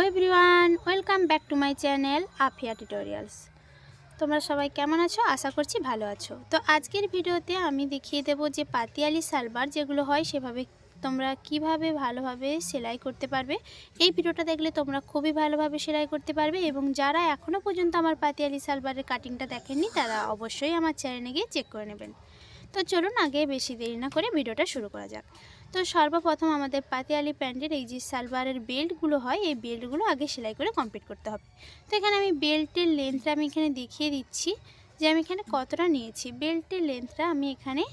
Everyone, welcome back to my channel Afia tutorials. তোমরা সবাই কেমন আছো? আশা করছি ভালো আছো। তো আজকের ভিডিওতে আমি দেখিয়ে দেব যে পাতিয়ালি সালবার যেগুলো হয় সেভাবে তোমরা কিভাবে ভালোভাবে সেলাই করতে পারবে। এই ভিডিওটা দেখলে তোমরা খুবই ভালোভাবে সেলাই করতে পারবে এবং যারা এখনও পর্যন্ত আমার পাতিয়ালি সালবারের কাটিংটা দেখেননি তারা অবশ্যই আমার চ্যানেলে গিয়ে চেক করে নেবেন। তো চলুন আগে বেশি দেরি না করে ভিডিওটা শুরু করা যাক। তো সর্বপ্রথম আমাদের পাতিয়ালি প্যান্টের এই যে সালভারের বেল্টগুলো হয় এই বেল্টগুলো আগে সেলাই করে কমপ্লিট করতে হবে। তো এখানে আমি বেল্টের লেন্থটা আমি এখানে দেখিয়ে দিচ্ছি যে আমি এখানে কতটা নিয়েছি। বেল্টের লেন্থটা আমি এখানে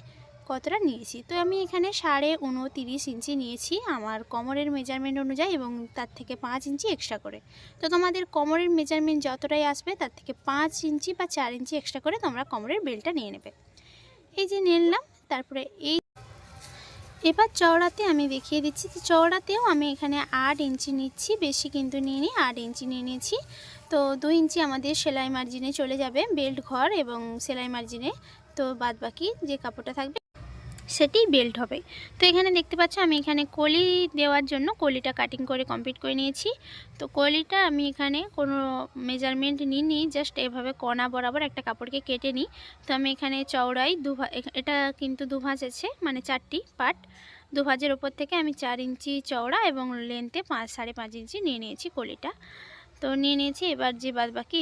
কতটা নিয়েছি, তো আমি এখানে 29.5 ইঞ্চি নিয়েছি আমার কোমরের মেজারমেন্ট অনুযায়ী এবং তার থেকে 5 ইঞ্চি এক্সট্রা করে। তো তোমাদের কোমরের মেজারমেন্ট যতটাই আসবে তার থেকে 5 ইঞ্চি বা 4 ইঞ্চি এক্সট্রা করে তোমরা কোমরের বেল্টটা নিয়ে নেবে। এই যে নিলাম। তারপরে এবার চওড়াতে আমি দেখিয়ে দিচ্ছি। তো চওড়াতেও আমি এখানে 8 ইঞ্চি নিচ্ছি, বেশি কিন্তু নিইনি, 8 ইঞ্চি নিয়ে নিয়েছি। তো 2 ইঞ্চি আমাদের সেলাই মার্জিনে চলে যাবে বেল্ট ঘর এবং সেলাই মার্জিনে, তো বাদ বাকি যে কাপড়টা থাকবে সেটি বেল্ট হবে। তো এখানে দেখতে পাচ্ছ আমি এখানে কলি দেওয়ার জন্য কলিটা কাটিং করে কমপ্লিট করে নিয়েছি। তো কলিটা আমি এখানে কোনো মেজারমেন্ট নিইনি, জাস্ট এভাবে কোনা বরাবর একটা কাপড়কে কেটে নিই। তো আমি এখানে চওড়াই এটা কিন্তু দুভাঁজ আছে, মানে 4টি পার্ট। দুভাঁজের ওপর থেকে আমি 4 ইঞ্চি চওড়া এবং লেন্থে 5.5 ইঞ্চি নিয়ে নিয়েছি কলিটা। তো নিয়ে নিয়েছি। এবার যে বাদ বাকি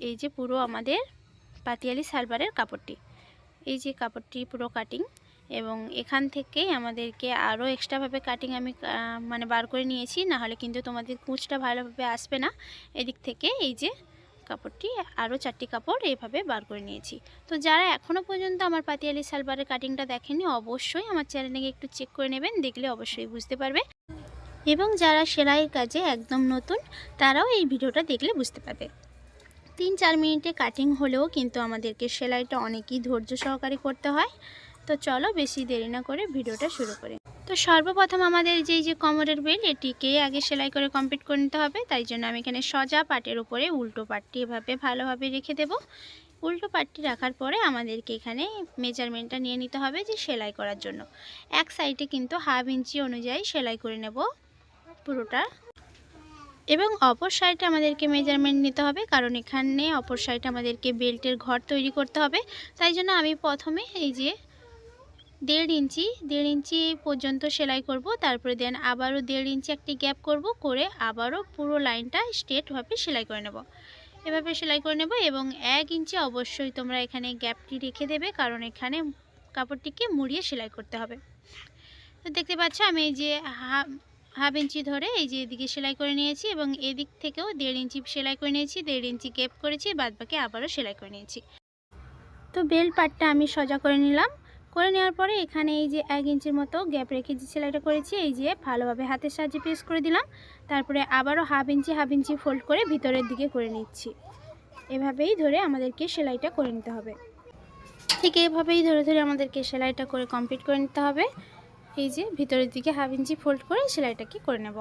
এই যে পুরো আমাদের পাতিয়ালি সালভারের কাপড়টি, এই যে কাপড়টি পুরো কাটিং এবং এখান থেকেই আমাদেরকে আরও এক্সট্রাভাবে কাটিং আমি মানে বার করে নিয়েছি, না হলে কিন্তু তোমাদের কুঁচটা ভালোভাবে আসবে না। এদিক থেকে এই যে কাপড়টি আরও 4টি কাপড় এইভাবে বার করে নিয়েছি। তো যারা এখনও পর্যন্ত আমার পাতিয়ালি সালভারের কাটিংটা দেখেনি অবশ্যই আমার চ্যানেলে একটু চেক করে নেবেন, দেখলে অবশ্যই বুঝতে পারবে। এবং যারা সেলাইয়ের কাজে একদম নতুন তারাও এই ভিডিওটা দেখলে বুঝতে পারবে। 3-4 মিনিটে কাটিং হলেও কিন্তু আমাদেরকে সেলাইটা অনেকই ধৈর্য সহকারে করতে হয়। তো চলো বেশি দেরি না করে ভিডিওটা শুরু করি। তো সর্বপ্রথম আমাদের যে কোমরের বেল্ট এটিকে আগে সেলাই করে কমপ্লিট করে নিতে হবে। তাই জন্য আমি এখানে সোজা পাটের উপরে উল্টো পাটটি এভাবে ভালোভাবে রেখে দেব। উল্টো পাটটি রাখার পরে আমাদেরকে এখানে মেজারমেন্টটা নিয়ে নিতে হবে যে সেলাই করার জন্য। এক সাইডে কিন্তু 1/2 ইঞ্চি অনুযায়ী সেলাই করে নেব পুরোটা, এবং অপর সাইডে আমাদেরকে মেজারমেন্ট নিতে হবে, কারণ এখানে অপর সাইডে আমাদেরকে বেল্টের ঘর তৈরি করতে হবে। তাই জন্য আমি প্রথমে এই যে 1.5 ইঞ্চি পর্যন্ত সেলাই করব, তারপরে দেন আবারও 1.5 ইঞ্চি একটি গ্যাপ করব, করে আবারও পুরো লাইনটা স্ট্রেটভাবে সেলাই করে নেব। এভাবে সেলাই করে নেব এবং 1 ইঞ্চি অবশ্যই তোমরা এখানে গ্যাপটি রেখে দেবে, কারণ এখানে কাপড়টিকে মুড়িয়ে সেলাই করতে হবে। তো দেখতে পাচ্ছ আমি এই যে 1/2 ইঞ্চি ধরে এই যে এদিকে সেলাই করে নিয়েছি এবং এদিক থেকেও 1.5 ইঞ্চি সেলাই করে নিয়েছি, 1.5 ইঞ্চি গ্যাপ করেছি, বাদ বাকি আবারও সেলাই করে নিয়েছি। তো বেল্ট পার্টটা আমি সোজা করে নিলাম। করে নেওয়ার পরে এখানে এই যে 1 ইঞ্চির মতো গ্যাপ রেখে যে সেলাইটা করেছি এই যে ভালোভাবে হাতের সাহায্যে প্রেস করে দিলাম। তারপরে আবারও 1/2 ইঞ্চি ফোল্ড করে ভিতরের দিকে করে নিচ্ছি। এভাবেই ধরে আমাদেরকে সেলাইটা করে নিতে হবে। ঠিক এইভাবেই ধরে ধরে আমাদেরকে সেলাইটা করে কমপ্লিট করে নিতে হবে। এই যে ভিতরের দিকে 1/2 ইঞ্চি ফোল্ড করে সেলাইটাকে করে নেব।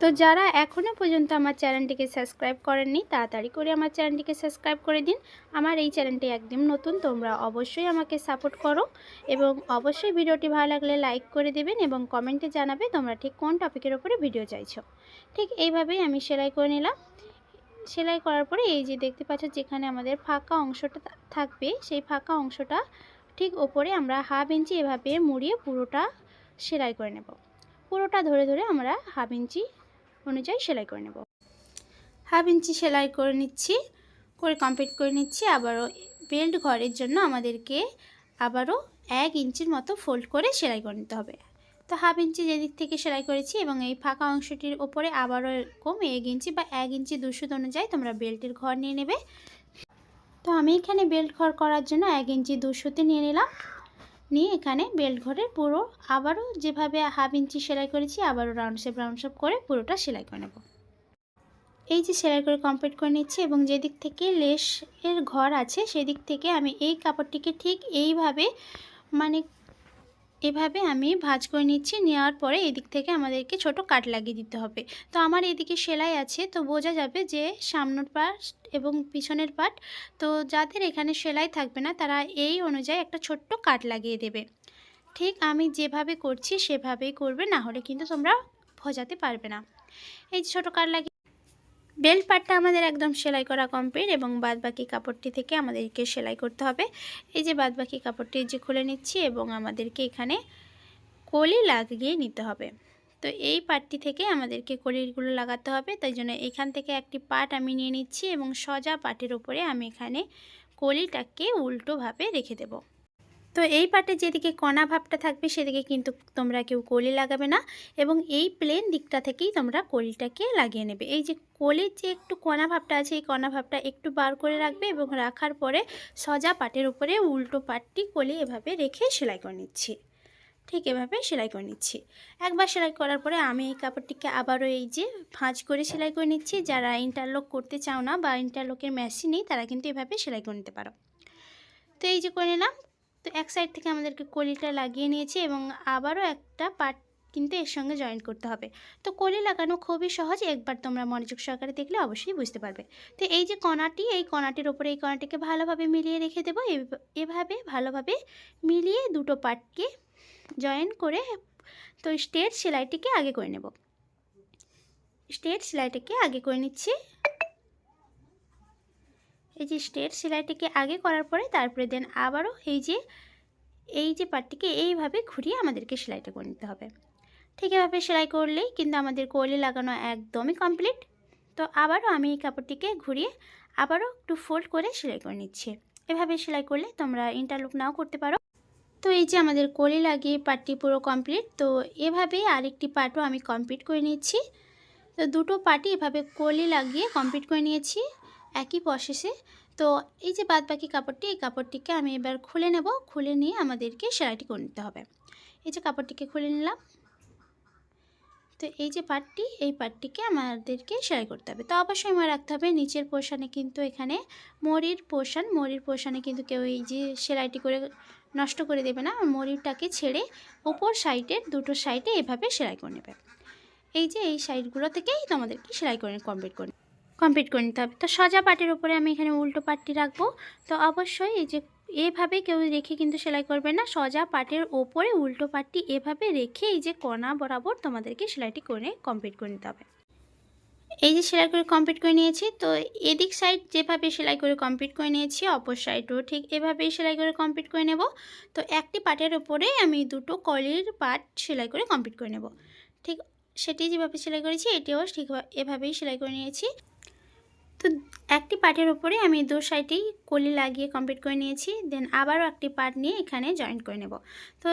তো যারা এখনও পর্যন্ত আমার চ্যানেলটিকে সাবস্ক্রাইব করেননি তাড়াতাড়ি করে আমার চ্যানেলটিকে সাবস্ক্রাইব করে দিন। আমার এই চ্যানেলটি একদম নতুন, তোমরা অবশ্যই আমাকে সাপোর্ট করো এবং অবশ্যই ভিডিওটি ভালো লাগলে লাইক করে দেবেন এবং কমেন্টে জানাবে তোমরা ঠিক কোন টপিকের উপরে ভিডিও চাইছো। ঠিক এইভাবেই আমি সেলাই করে নিলাম। সেলাই করার পরে এই যে দেখতে পাচ্ছ যেখানে আমাদের ফাঁকা অংশটা থাকবে সেই ফাঁকা অংশটা ঠিক ওপরে আমরা 1/2 ইঞ্চি এভাবে মুড়িয়ে পুরোটা সেলাই করে নেব। পুরোটা ধরে ধরে আমরা 1/2 ইঞ্চি অনুযায়ী সেলাই করে নেব। 1/2 ইঞ্চি সেলাই করে নিচ্ছি, করে কমপ্লিট করে নিচ্ছি। আবারও বেল্ট ঘরের জন্য আমাদেরকে আবারও 1 ইঞ্চির মতো ফোল্ড করে সেলাই করে নিতে হবে। তো 1/2 ইঞ্চি যেদিক থেকে সেলাই করেছি এবং এই ফাঁকা অংশটির ওপরে আবারও এরকম 1 ইঞ্চি বা 1 ইঞ্চি 2 সুত অনুযায়ী তোমরা বেল্টের ঘর নিয়ে নেবে। তো আমি এখানে বেল্ট ঘর করার জন্য 1 ইঞ্চি 2 সুতে নিয়ে নিলাম। নিয়ে এখানে বেল্ট ঘরের পুরো আবারও যেভাবে 1/2 ইঞ্চি সেলাই করেছি আবারও রাউন্ড শেপ করে পুরোটা সেলাই করে নেব। এই যে সেলাই করে কমপ্লিট করে নিচ্ছি এবং যেদিক থেকে লেসের ঘর আছে সেদিক থেকে আমি এই কাপড়টিকে ঠিক এইভাবে মানে এভাবে আমি ভাঁজ করে নিচ্ছি। নেওয়ার পরে এদিক থেকে আমাদেরকে ছোট কাট লাগিয়ে দিতে হবে। তো আমার এদিকে সেলাই আছে তো বোঝা যাবে যে সামনের পার্ট এবং পিছনের পার্ট, তো যাদের এখানে সেলাই থাকবে না তারা এই অনুযায়ী একটা ছোট্ট কাট লাগিয়ে দেবে। ঠিক আমি যেভাবে করছি সেভাবেই করবে, না হলে কিন্তু তোমরা ভজাতে পারবে না। এই যে ছোটো কাট লাগিয়ে বেল্ট পার্টটা আমাদের একদম সেলাই করা কমপ্লিট এবং বাদবাকি কাপড়টি থেকে আমাদেরকে সেলাই করতে হবে। এই যে বাদবাকি কাপড়টি যে খুলে নিচ্ছি এবং আমাদেরকে এখানে কলি লাগিয়ে নিতে হবে। তো এই পার্টটি থেকে আমাদেরকে কলিগুলো লাগাতে হবে, তাই জন্য এখান থেকে একটি পার্ট আমি নিয়ে নিচ্ছি এবং সোজা পার্টের উপরে আমি এখানে কলিটাকে উল্টোভাবে রেখে দেব। তো এই পার্টে যেদিকে কণা ভাবটা থাকবে সেদিকে কিন্তু তোমরা কেউ কলি লাগাবে না এবং এই প্লেন দিকটা থেকেই তোমরা কলিটাকে লাগিয়ে নেবে। এই যে কলির যে একটু কণা ভাবটা আছে এই কণা ভাবটা একটু বার করে রাখবে এবং রাখার পরে সোজা পার্টের উপরে উল্টো পার্টটি কলি এভাবে রেখে সেলাই করে নিচ্ছি। ঠিক এভাবে সেলাই করে নিচ্ছি। একবার সেলাই করার পরে আমি এই কাপড়টিকে আবারও এই যে ভাঁজ করে সেলাই করে নিচ্ছি। যারা ইন্টারলক করতে চাও না বা ইন্টারলকের মেশিন নেই তারা কিন্তু এভাবে সেলাই করে নিতে পারো। তো এই যে করে নিলাম। তো এক সাইড থেকে আমাদেরকে কলিটা লাগিয়ে নিয়েছি এবং আবারও একটা পার্ট কিন্তু এর সঙ্গে জয়েন করতে হবে। তো কলি লাগানো খুবই সহজ, একবার তোমরা মনোযোগ সহকারে দেখলে অবশ্যই বুঝতে পারবে। তো এই যে কণাটি, এই কণাটির ওপরে এই কণাটিকে ভালোভাবে মিলিয়ে রেখে দেবো। এভাবে ভালোভাবে মিলিয়ে দুটো পার্টকে জয়েন করে তো স্ট্রেট সেলাইটিকে আগে করে নেব। স্ট্রেট সেলাইটাকে আগে করে নিচ্ছি। এই যে স্ট্রেট সেলাইটাকে আগে করার পরে তারপরে দেন আবারও এই যে পার্টটিকে এইভাবে ঘুরিয়ে আমাদেরকে সেলাইটা করে নিতে হবে। ঠিক এভাবে সেলাই করলেই কিন্তু আমাদের কলি লাগানো একদমই কমপ্লিট। তো আবারও আমি এই কাপড়টিকে ঘুরিয়ে আবারও একটু ফোল্ড করে সেলাই করে নিচ্ছি। এভাবে সেলাই করলে তোমরা ইন্টারলক নাও করতে পারো। তো এই যে আমাদের কলি লাগিয়ে পার্টটি পুরো কমপ্লিট। তো এভাবে আরেকটি পার্টও আমি কমপ্লিট করে নিচ্ছি। তো দুটো পার্টই এভাবে কলি লাগিয়ে কমপ্লিট করে নিয়েছি একই প্রসেসে। তো এই যে বাদবাকি কাপড়টি, এই কাপড়টিকে আমি এবার খুলে নেব। খুলে নিয়ে আমাদেরকে সেলাইটি করে নিতে হবে। এই যে কাপড়টিকে খুলে নিলাম। তো এই যে পার্টটি, এই পার্টটিকে আমাদেরকে সেলাই করতে হবে। তো অবশ্যই মনে রাখতে হবে নিচের পোর্শনে কিন্তু এখানে মরির পোর্শনে কিন্তু কেউ এই যে সেলাইটি করে নষ্ট করে দেবে না। মরিটাকে ছেড়ে উপর সাইডের দুটো সাইডে এভাবে সেলাই করে নেবে। এই যে এই সাইডগুলো থেকেই তোমাদেরকে সেলাই করে কমপ্লিট করে নিতে হবে। তো সোজা পার্টের উপরে আমি এখানে উল্টো পার্টটি রাখবো। তো অবশ্যই এই যে এভাবে কেউ রেখে কিন্তু সেলাই করবে না। সোজা পার্টের ওপরে উল্টো পার্টটি এভাবে রেখে এই যে কোণা বরাবর তোমাদেরকে সেলাইটি করে কমপ্লিট করে নিতে হবে। এই যে সেলাই করে কমপ্লিট করে নিয়েছি। তো এদিক সাইড যেভাবে সেলাই করে কমপ্লিট করে নিয়েছি অপর সাইডও ঠিক এভাবেই সেলাই করে কমপ্লিট করে নেব। তো একটি পার্টের ওপরে আমি দুটো কলির পার্ট সেলাই করে কমপ্লিট করে নেব। ঠিক সেটি যেভাবে সেলাই করেছি এটিও ঠিক এভাবেই সেলাই করে নিয়েছি। তো একটি পার্টের উপরে আমি দু সাইডেই কলি লাগিয়ে কমপ্লিট করে নিয়েছি। দেন আবারও একটি পার্ট নিয়ে এখানে জয়েন করে নেব। তো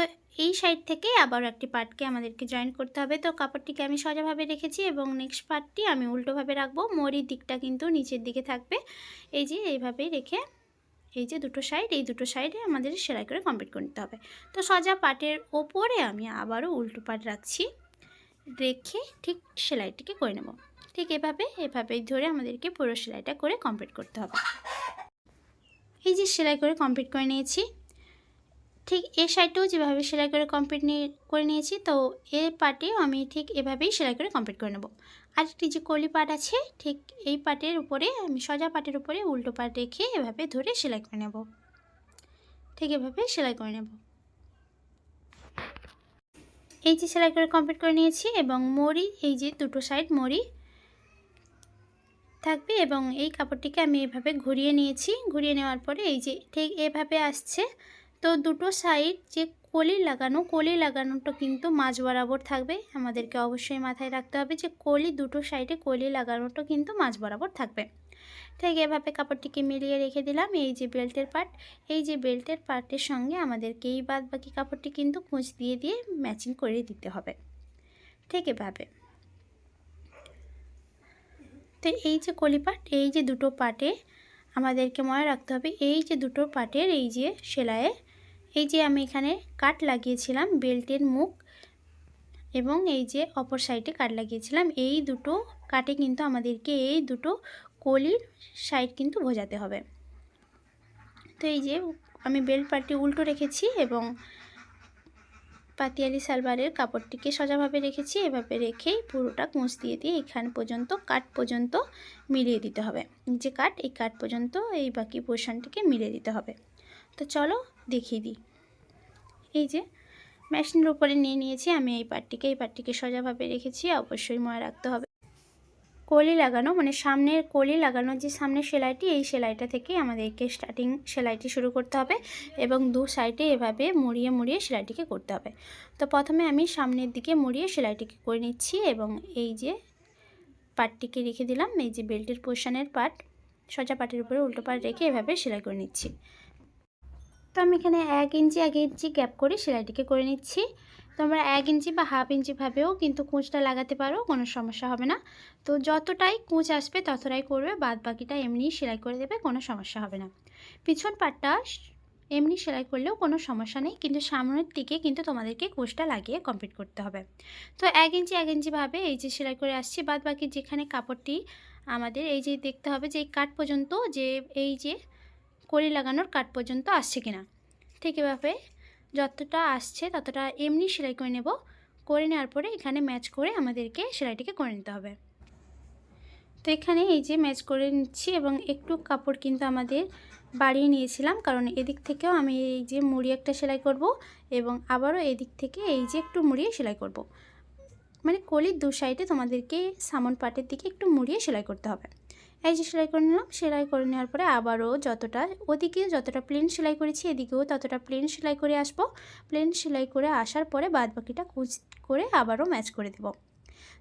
এই সাইড থেকে আবারও একটি পার্টকে আমাদেরকে জয়েন করতে হবে। তো কাপড়টিকে আমি সোজাভাবে রেখেছি এবং নেক্সট পার্টটি আমি উল্টোভাবে রাখবো। মরির দিকটা কিন্তু নিচের দিকে থাকবে। এই যে এইভাবেই রেখে এই যে দুটো সাইড, এই দুটো সাইডে আমাদের সেলাই করে কমপ্লিট করে নিতে হবে। তো সোজা পার্টের ওপরে আমি আবারও উল্টো পার্ট রাখছি, রেখে ঠিক সেলাইটিকে করে নেব। ঠিক এভাবেই ধরে আমাদেরকে পুরো সেলাইটা করে কমপ্লিট করতে হবে। এই যে সেলাই করে কমপ্লিট করে নিয়েছি। ঠিক এই সাইডটাও যেভাবে সেলাই করে কমপ্লিট করে নিয়েছি, তো এই পার্টেও আমি ঠিক এভাবেই সেলাই করে কমপ্লিট করে নেব। আরেকটি যে কলি পার্ট আছে ঠিক এই পার্টের উপরে আমি সোজা পার্টের উপরে উল্টো পার্ট রেখে এভাবে ধরে সেলাই করে নেব। ঠিক এভাবে সেলাই করে নেব। এই যে সেলাই করে কমপ্লিট করে নিয়েছি এবং মরি এই যে দুটো সাইড মরি থাকবে এবং এই কাপড়টিকে আমি এভাবে ঘুরিয়ে নিয়েছি। ঘুরিয়ে নেওয়ার পরে এই যে ঠিক এভাবে আসছে। তো দুটো সাইড যে কলি লাগানোটা কিন্তু মাঝ বরাবর থাকবে। আমাদেরকে অবশ্যই মাথায় রাখতে হবে যে দুটো সাইডে কলি লাগানোটা কিন্তু মাঝ বরাবর থাকবে। ঠিক এভাবে কাপড়টিকে মিলিয়ে রেখে দিলাম। এই যে বেল্টের পার্ট, এই যে বেল্টের পার্টের সঙ্গে আমাদেরকে এই বাদবাকি কাপড়টি কিন্তু কুঁচ দিয়ে দিয়ে ম্যাচিং করে দিতে হবে। ঠিক এভাবে। তো এই যে কলি পার্ট, এই যে দুটো পার্টে আমাদেরকে মনে রাখতে হবে এই যে দুটো পার্টের এই যে সেলাইয়ের এই যে আমি এখানে কাট লাগিয়েছিলাম বেল্টের মুখ এবং এই যে অপর সাইডে কাট লাগিয়েছিলাম, এই দুটো কাটে কিন্তু আমাদেরকে এই দুটো কলির সাইড কিন্তু বোঝাতে হবে। তো এই যে আমি বেল্ট পার্টটি উল্টো রেখেছি এবং পাতিয়ালি সালোয়ারের কাপড়টিকে সোজাভাবে রেখেছি। এভাবে রেখেই পুরোটা কুঁচ দিয়ে দিয়ে এখান পর্যন্ত কাট পর্যন্ত মিলিয়ে দিতে হবে। যে কাট এই কাট পর্যন্ত এই বাকি পোর্শনটিকে মিলিয়ে দিতে হবে। তো চলো দেখিয়ে দিই। এই যে মেশিনের উপরে নিয়ে নিয়েছি আমি এই পার্টটিকে সোজাভাবে রেখেছি। অবশ্যই মনে রাখতে হবে কলি লাগানো, মানে সামনের কলি লাগানো যে সামনের সেলাইটি, এই সেলাইটা থেকে আমাদেরকে স্টার্টিং সেলাইটি শুরু করতে হবে এবং দু সাইডে এভাবে মুড়িয়ে মুড়িয়ে সেলাইটিকে করতে হবে। তো প্রথমে আমি সামনের দিকে মুড়িয়ে সেলাইটিকে করে নিচ্ছি এবং এই যে পাটটিকে রেখে দিলাম, এই যে বেল্টের পোর্শনের পাট, সোজা পাটের উপরে উল্টো পাট রেখে এভাবে সেলাই করে নিচ্ছি। তো আমি এখানে 1 ইঞ্চি গ্যাপ করে সেলাইটিকে করে নিচ্ছি। তোমরা 1 ইঞ্চি বা হাফ ইঞ্চি ভাবেও কিন্তু কুঁচটা লাগাতে পারো, কোনো সমস্যা হবে না। তো যতটাই কুঁচ আসবে ততটাই করবে, বাদ বাকিটা এমনি সেলাই করে দেবে, কোনো সমস্যা হবে না। পিছন পাটটা এমনি সেলাই করলেও কোনো সমস্যা নেই, কিন্তু সামনের দিকে কিন্তু তোমাদেরকে কুঁচটা লাগিয়ে কমপ্লিট করতে হবে। তো 1 ইঞ্চি ভাবে এই যে সেলাই করে আসছি, বাদ বাকি যেখানে কাপড়টি আমাদের এই যে দেখতে হবে যে এই কাট পর্যন্ত, যে এই যে কলি লাগানোর কাট পর্যন্ত আসছে কিনা, ঠিক এভাবে যতটা আসছে ততটা এমনি সেলাই করে নেব। করে নেওয়ার পরে এখানে ম্যাচ করে আমাদেরকে সেলাইটিকে করে নিতে হবে। তো এখানে এই যে ম্যাচ করে নিচ্ছি এবং একটু কাপড় কিন্তু আমাদের বাড়িয়ে নিয়েছিলাম, কারণ এদিক থেকেও আমি এই যে মুড়িয়ে একটা সেলাই করব এবং আবারও এদিক থেকে এই যে একটু মুড়িয়ে সেলাই করব। মানে কলির দু সাইডে তোমাদেরকে সামন পাটের দিকে একটু মুড়িয়ে সেলাই করতে হবে। এই যে সেলাই করে নিলাম, সেলাই করে নেওয়ার পরে আবারও যতটা ওদিকে যতটা প্লেন সেলাই করেছি এদিকেও ততটা প্লেন সেলাই করে আসবো। প্লেন সেলাই করে আসার পরে বাদ বাকিটা কুঁচ করে আবারও ম্যাচ করে দেব।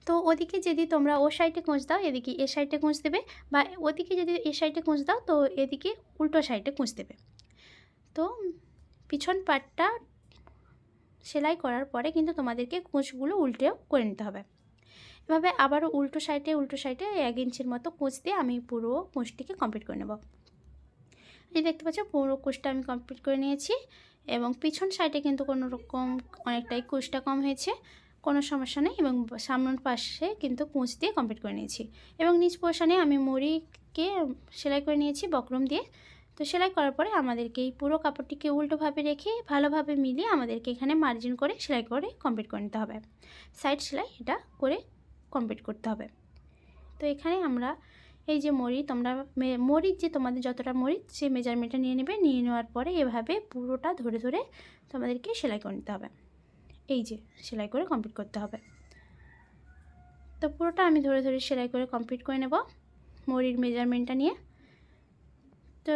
তো ওদিকে যদি তোমরা ও সাইডে কুঁচ দাও, এদিকে এ সাইডে কুঁচ দেবে, বা ওদিকে যদি এ সাইডে কুঁচ দাও তো এদিকে উল্টো সাইডে কুঁচ দেবে। তো পিছন পাটটা সেলাই করার পরে কিন্তু তোমাদেরকে কুঁচগুলো উল্টেও করে নিতে হবে। এভাবে আবারও উল্টো সাইডে 1 ইঞ্চির মতো কুঁচ দিয়ে আমি পুরো কুঁচটিকে কমপ্লিট করে নেব। এই দেখতে পাচ্ছ পুরো কুঁচটা আমি কমপ্লিট করে নিয়েছি এবং পিছন সাইডে কিন্তু কোনো রকম অনেকটাই কুঁচটা কম হয়েছে, কোনো সমস্যা নেই। এবং সামনের পাশে কিন্তু কুঁচ দিয়ে কমপ্লিট করে নিয়েছি এবং নিচ পোর্শনে আমি মুড়িকে সেলাই করে নিয়েছি বক্রম দিয়ে। তো সেলাই করার পরে আমাদেরকে এই পুরো কাপড়টিকে উল্টোভাবে রেখে ভালোভাবে মিলিয়ে আমাদেরকে এখানে মার্জিন করে সেলাই করে কমপ্লিট করে নিতে হবে। সাইড সেলাই এটা করে কমপ্লিট করতে হবে। তো এখানে আমরা এই যে তোমরা মরিচ যে তোমাদের যতটা মরিচ সেই মেজারমেন্টটা নিয়ে নেবে, নিয়ে নেওয়ার পরে এভাবে পুরোটা ধরে ধরে তোমাদেরকে সেলাই করে নিতে হবে। এই যে সেলাই করে কমপ্লিট করতে হবে। তো পুরোটা আমি ধরে ধরে সেলাই করে কমপ্লিট করে নেব মরির মেজারমেন্টটা নিয়ে। তো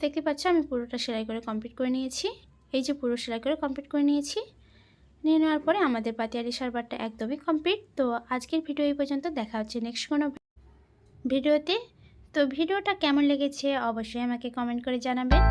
দেখতে পাচ্ছ আমি পুরোটা সেলাই করে কমপ্লিট করে নিয়েছি। এই যে পুরো সেলাই করে কমপ্লিট করে নিয়েছি। নিয়ে নেওয়ার পরে আমাদের পাতিয়ালি সালোয়ারটা একদমই কমপ্লিট। তো আজকের ভিডিও এই পর্যন্ত, দেখা হচ্ছে নেক্সট কোনো ভিডিওতে। তো ভিডিওটা কেমন লেগেছে অবশ্যই আমাকে কমেন্ট করে জানাবেন।